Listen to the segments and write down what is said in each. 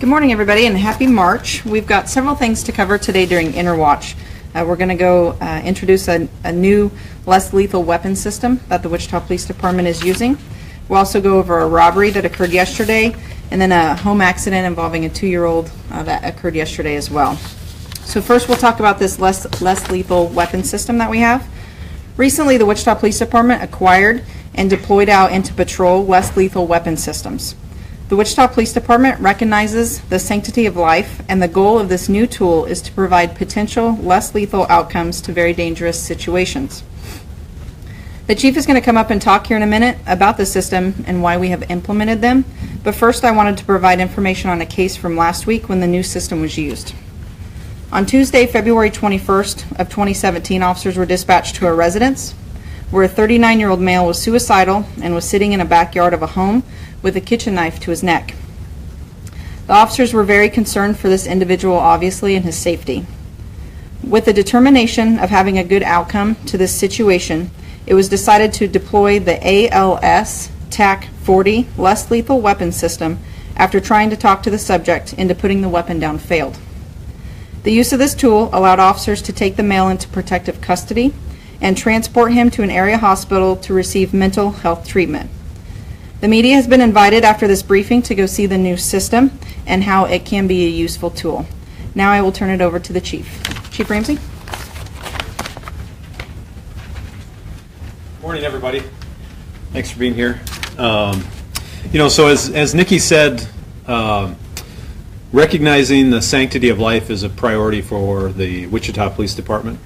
Good morning, everybody, and happy March. We've got several things to cover today during Interwatch. We're going to go introduce a new, less lethal weapon system that the Wichita Police Department is using. We'll also go over a robbery that occurred yesterday, and then a home accident involving a 2-year-old that occurred yesterday as well. So first we'll talk about this less lethal weapon system that we have. Recently, the Wichita Police Department acquired and deployed out into patrol less lethal weapon systems. The Wichita Police Department recognizes the sanctity of life, and the goal of this new tool is to provide potential less lethal outcomes to very dangerous situations. The Chief is going to come up and talk here in a minute about the system and why we have implemented them, but first I wanted to provide information on a case from last week when the new system was used. On Tuesday, February 21st of 2017, officers were dispatched to a residence where a 39-year-old male was suicidal and was sitting in a backyard of a home with a kitchen knife to his neck. The officers were very concerned for this individual, obviously, and his safety. With the determination of having a good outcome to this situation, it was decided to deploy the ALS TAC 40 less lethal weapon system after trying to talk to the subject into putting the weapon down failed. The use of this tool allowed officers to take the male into protective custody and transport him to an area hospital to receive mental health treatment. The media has been invited after this briefing to go see the new system and how it can be a useful tool. Now I will turn it over to the Chief. Chief Ramsey. Morning, everybody. Thanks for being here. So as Nikki said, recognizing the sanctity of life is a priority for the Wichita Police Department.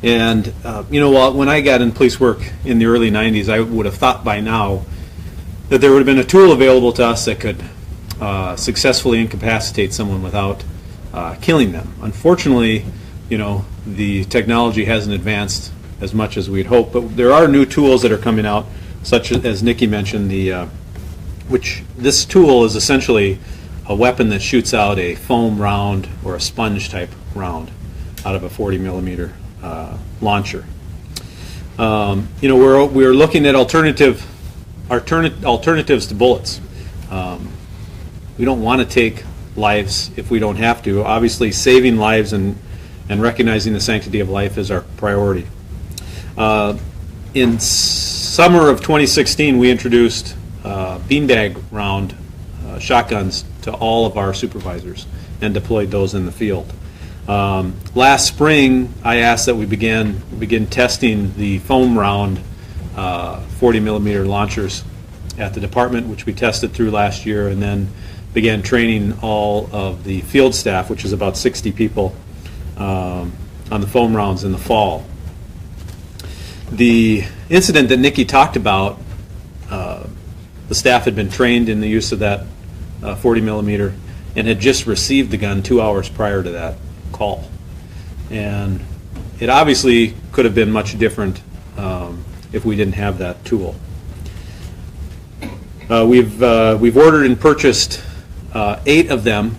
And when I got in police work in the early 90s, I would have thought by now that there would have been a tool available to us that could successfully incapacitate someone without killing them. Unfortunately, the technology hasn't advanced as much as we'd hoped, but there are new tools that are coming out, such as Nikki mentioned, which this tool is essentially a weapon that shoots out a foam round or a sponge type round out of a 40 millimeter launcher. We're looking at alternatives to bullets. We don't want to take lives if we don't have to. Obviously, saving lives and recognizing the sanctity of life is our priority. In summer of 2016, we introduced beanbag round shotguns to all of our supervisors and deployed those in the field. Last spring, I asked that we begin testing the foam round 40 millimeter launchers at the department, which we tested through last year, and then began training all of the field staff, which is about 60 people, on the foam rounds in the fall. The incident that Nikki talked about, the staff had been trained in the use of that 40 millimeter and had just received the gun 2 hours prior to that call. And it obviously could have been much different if we didn't have that tool. We've ordered and purchased 8 of them.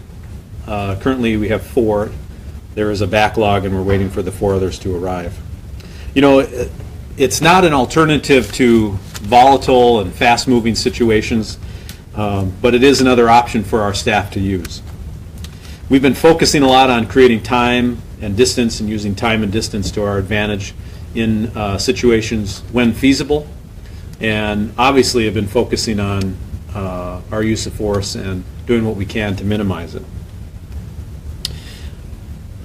Currently we have 4. There is a backlog and we're waiting for the 4 others to arrive. It's not an alternative to volatile and fast-moving situations, but it is another option for our staff to use. We've been focusing a lot on creating time and distance and using time and distance to our advantage in situations when feasible, and obviously have been focusing on our use of force and doing what we can to minimize it.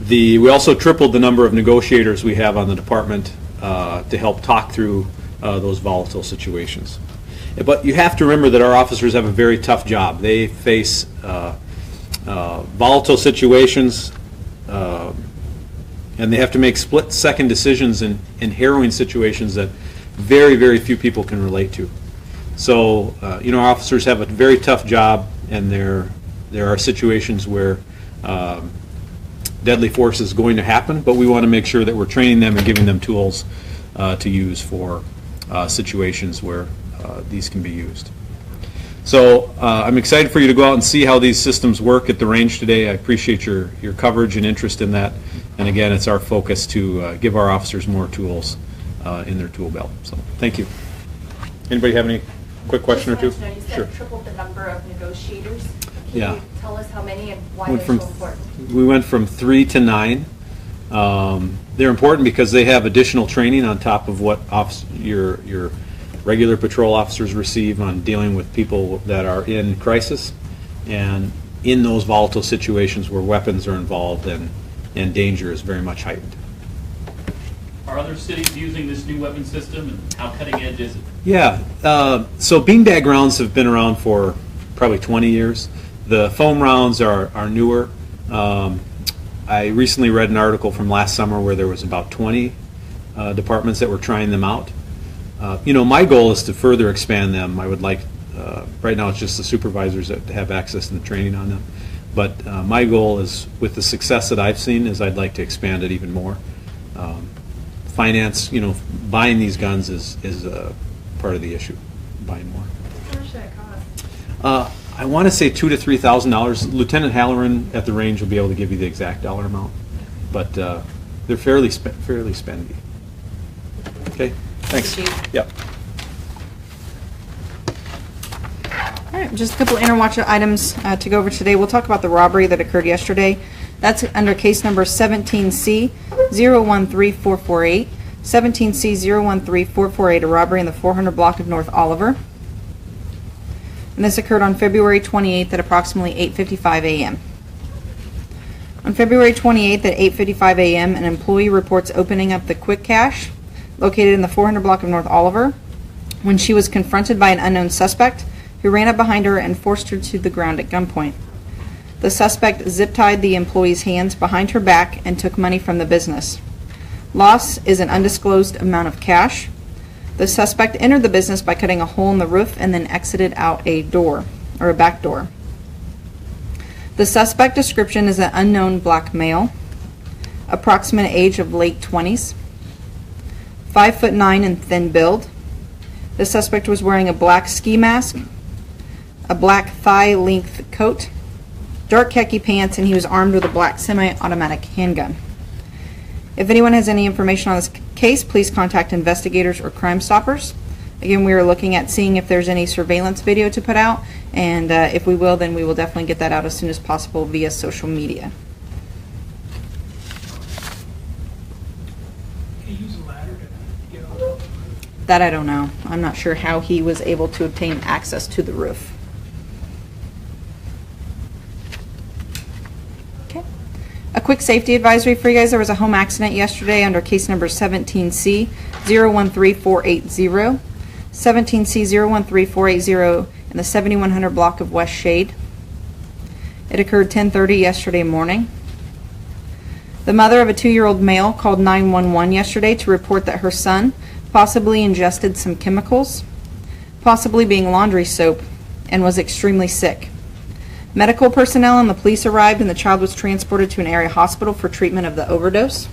We also tripled the number of negotiators we have on the department to help talk through those volatile situations. But you have to remember that our officers have a very tough job. They face volatile situations, and they have to make split-second decisions in harrowing situations that very, very few people can relate to. So, our officers have a very tough job, and there are situations where deadly force is going to happen, but we want to make sure that we're training them and giving them tools to use for situations where these can be used. So I'm excited for you to go out and see how these systems work at the range today. I appreciate your coverage and interest in that. And again, it's our focus to give our officers more tools in their tool belt. So thank you. Anybody have any quick question or two? You said tripled the number of negotiators. Yeah. you tell us how many and why Went they're from- so important? We went from 3 to 9. They're important because they have additional training on top of what your regular patrol officers receive on dealing with people that are in crisis and in those volatile situations where weapons are involved and danger is very much heightened. Are other cities using this new weapon system, and how cutting edge is it? Yeah, so beanbag rounds have been around for probably 20 years. The foam rounds are newer. I recently read an article from last summer where there was about 20 departments that were trying them out. My goal is to further expand them. I would like, right now it's just the supervisors that have access and the training on them. But my goal is, with the success that I've seen, is I'd like to expand it even more. Finance, buying these guns is part of the issue, buying more. How much should it cost? I want to say $2,000 to $3,000. Lieutenant Halloran at the range will be able to give you the exact dollar amount, but they're fairly spendy. Okay, thanks. Thank you. Yep. All right, just a couple Interwatch items to go over today. We'll talk about the robbery that occurred yesterday. That's under case number 17C013448. 17C013448, a robbery in the 400 block of North Oliver. And this occurred on February 28th at approximately 8:55 a.m. On February 28th at 8:55 a.m., an employee reports opening up the quick cash located in the 400 block of North Oliver when she was confronted by an unknown suspect who ran up behind her and forced her to the ground at gunpoint. The suspect zip-tied the employee's hands behind her back and took money from the business. Loss is an undisclosed amount of cash. The suspect entered the business by cutting a hole in the roof and then exited out a door, or a back door. The suspect description is an unknown black male, approximate age of late 20s, 5'9" and thin build. The suspect was wearing a black ski mask, a black thigh-length coat, dark khaki pants, and he was armed with a black semi-automatic handgun. If anyone has any information on this case, please contact investigators or Crime Stoppers. Again, we are looking at seeing if there's any surveillance video to put out, and if we will, then we will definitely get that out as soon as possible via social media. Can you use a ladder to get on top? That I don't know. I'm not sure how he was able to obtain access to the roof. Okay. A quick safety advisory for you guys. There was a home accident yesterday under case number 17C013480. 17C013480 in the 7100 block of West Shade. It occurred 10:30 yesterday morning. The mother of a 2-year-old male called 911 yesterday to report that her son possibly ingested some chemicals, possibly being laundry soap, and was extremely sick. Medical personnel and the police arrived, and the child was transported to an area hospital for treatment of the overdose.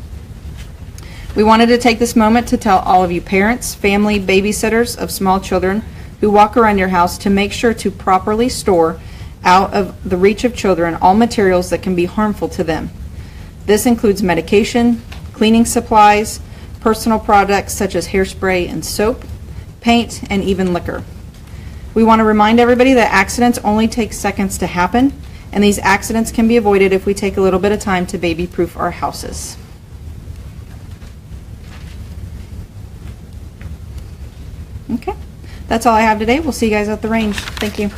We wanted to take this moment to tell all of you parents, family, babysitters of small children who walk around your house to make sure to properly store out of the reach of children all materials that can be harmful to them. This includes medication, cleaning supplies, personal products such as hairspray and soap, paint, and even liquor. We want to remind everybody that accidents only take seconds to happen, and these accidents can be avoided if we take a little bit of time to baby-proof our houses. Okay, that's all I have today. We'll see you guys at the range. Thank you.